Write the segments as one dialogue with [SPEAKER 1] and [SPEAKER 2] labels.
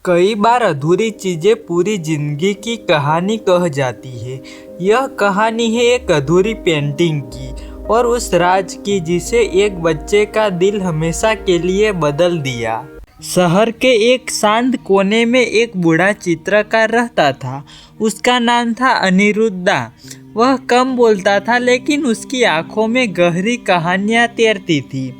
[SPEAKER 1] कई बार अधूरी चीजें पूरी जिंदगी की कहानी कह जाती है। यह कहानी है एक अधूरी पेंटिंग की और उस राज की जिसे एक बच्चे का दिल हमेशा के लिए बदल दिया। शहर के एक शांत कोने में एक बूढ़ा चित्रकार रहता था। उसका नाम था अनिरुद्धा। वह कम बोलता था लेकिन उसकी आंखों में गहरी कहानियां तैरती थी।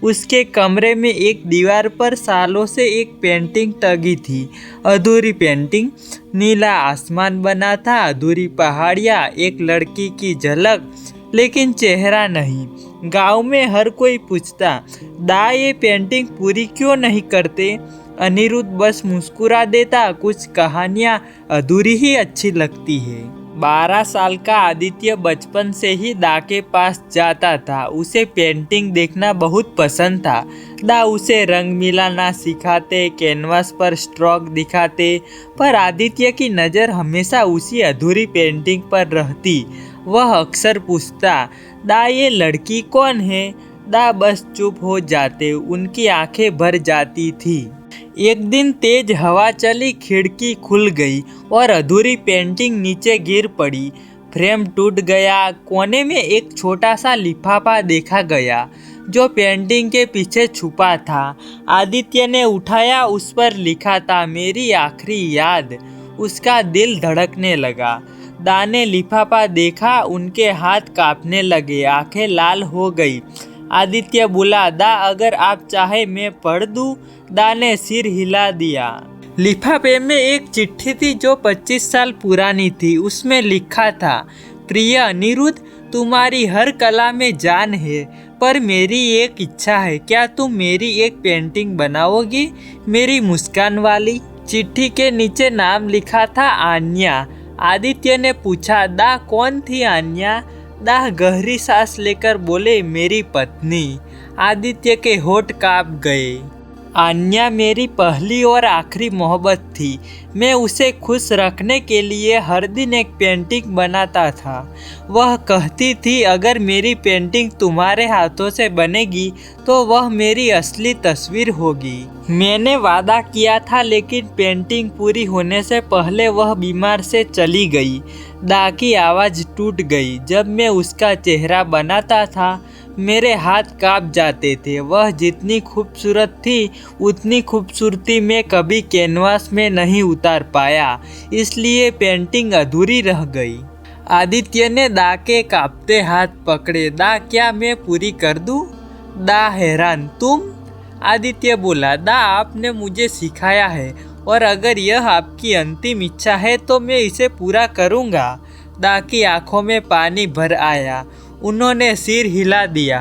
[SPEAKER 1] उसके कमरे में एक दीवार पर सालों से एक पेंटिंग टंगी थी। अधूरी पेंटिंग। नीला आसमान बना था, अधूरी पहाड़ियाँ, एक लड़की की झलक, लेकिन चेहरा नहीं। गांव में हर कोई पूछता, दा ये पेंटिंग पूरी क्यों नहीं करते? अनिरुद्ध बस मुस्कुरा देता, कुछ कहानियाँ अधूरी ही अच्छी लगती है। 12 साल का आदित्य बचपन से ही दा के पास जाता था। उसे पेंटिंग देखना बहुत पसंद था। दा उसे रंग मिलाना सिखाते, कैनवास पर स्ट्रोक दिखाते, पर आदित्य की नज़र हमेशा उसी अधूरी पेंटिंग पर रहती। वह अक्सर पूछता, दा ये लड़की कौन है? दा बस चुप हो जाते, उनकी आंखें भर जाती थी। एक दिन तेज हवा चली, खिड़की खुल गई और अधूरी पेंटिंग नीचे गिर पड़ी। फ्रेम टूट गया। कोने में एक छोटा सा लिफाफा देखा गया जो पेंटिंग के पीछे छुपा था। आदित्य ने उठाया, उस पर लिखा था, मेरी आखिरी याद। उसका दिल धड़कने लगा। दा ने लिफाफा देखा, उनके हाथ कांपने लगे, आंखें लाल हो गई। आदित्य बोला, दा अगर आप चाहे मैं पढ़ दूं? दा ने सिर हिला दिया। लिफाफे में एक चिट्ठी थी जो 25 साल पुरानी थी। उसमें लिखा था, प्रिय अनिरुद्ध, तुम्हारी हर कला में जान है, पर मेरी एक इच्छा है, क्या तुम मेरी एक पेंटिंग बनाओगी, मेरी मुस्कान वाली? चिट्ठी के नीचे नाम लिखा था, आन्या। आदित्य ने पूछा, दा कौन थी आन्या? दा गहरी सांस लेकर बोले, मेरी पत्नी। आदित्य के होठ कांप गए। आन्या मेरी पहली और आखिरी मोहब्बत थी। मैं उसे खुश रखने के लिए हर दिन एक पेंटिंग बनाता था। वह कहती थी, अगर मेरी पेंटिंग तुम्हारे हाथों से बनेगी तो वह मेरी असली तस्वीर होगी। मैंने वादा किया था, लेकिन पेंटिंग पूरी होने से पहले वह बीमार से चली गई। दा की आवाज़ टूट गई। जब मैं उसका चेहरा बनाता था मेरे हाथ कांप जाते थे। वह जितनी खूबसूरत थी उतनी खूबसूरती मैं कभी कैनवास में नहीं उतार पाया, इसलिए पेंटिंग अधूरी रह गई। आदित्य ने दा के कांपते हाथ पकड़े। दा क्या मैं पूरी कर दूं? दा हैरान, तुम? आदित्य बोला, दा आपने मुझे सिखाया है और अगर यह आपकी अंतिम इच्छा है तो मैं इसे पूरा करूँगा। दा की आंखों में पानी भर आया। उन्होंने सिर हिला दिया।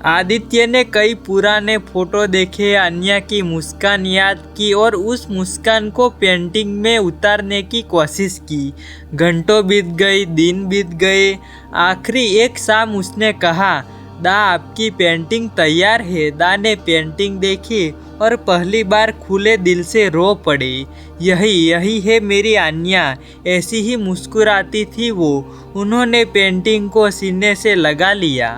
[SPEAKER 1] आदित्य ने कई पुराने फोटो देखे, अन्या की मुस्कान याद की और उस मुस्कान को पेंटिंग में उतारने की कोशिश की। घंटों बीत गई, दिन बीत गए। आखिरी एक शाम उसने कहा, दा आपकी पेंटिंग तैयार है। दा ने पेंटिंग देखी और पहली बार खुले दिल से रो पड़े। यही है मेरी आन्या। ऐसी ही मुस्कुराती थी वो। उन्होंने पेंटिंग को सीने से लगा लिया।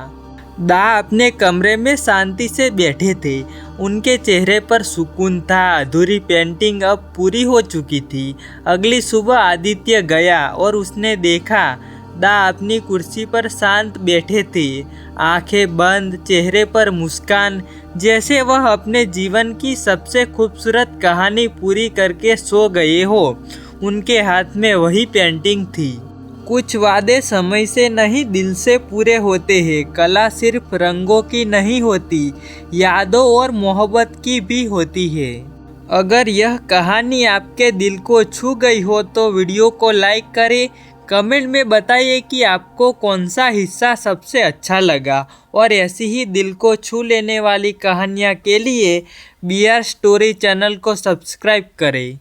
[SPEAKER 1] दा अपने कमरे में शांति से बैठे थे। उनके चेहरे पर सुकून था। अधूरी पेंटिंग अब पूरी हो चुकी थी। अगली सुबह आदित्य गया और उसने देखा दा अपनी कुर्सी पर शांत बैठे थे, आंखें बंद, चेहरे पर मुस्कान, जैसे वह अपने जीवन की सबसे खूबसूरत कहानी पूरी करके सो गए हो। उनके हाथ में वही पेंटिंग थी। कुछ वादे समय से नहीं, दिल से पूरे होते हैं। कला सिर्फ रंगों की नहीं होती, यादों और मोहब्बत की भी होती है। अगर यह कहानी आपके दिल को छू गई हो तो वीडियो को लाइक करें। कमेंट में बताइए कि आपको कौन सा हिस्सा सबसे अच्छा लगा और ऐसी ही दिल को छू लेने वाली कहानियाँ के लिए BR स्टोरी चैनल को सब्सक्राइब करें।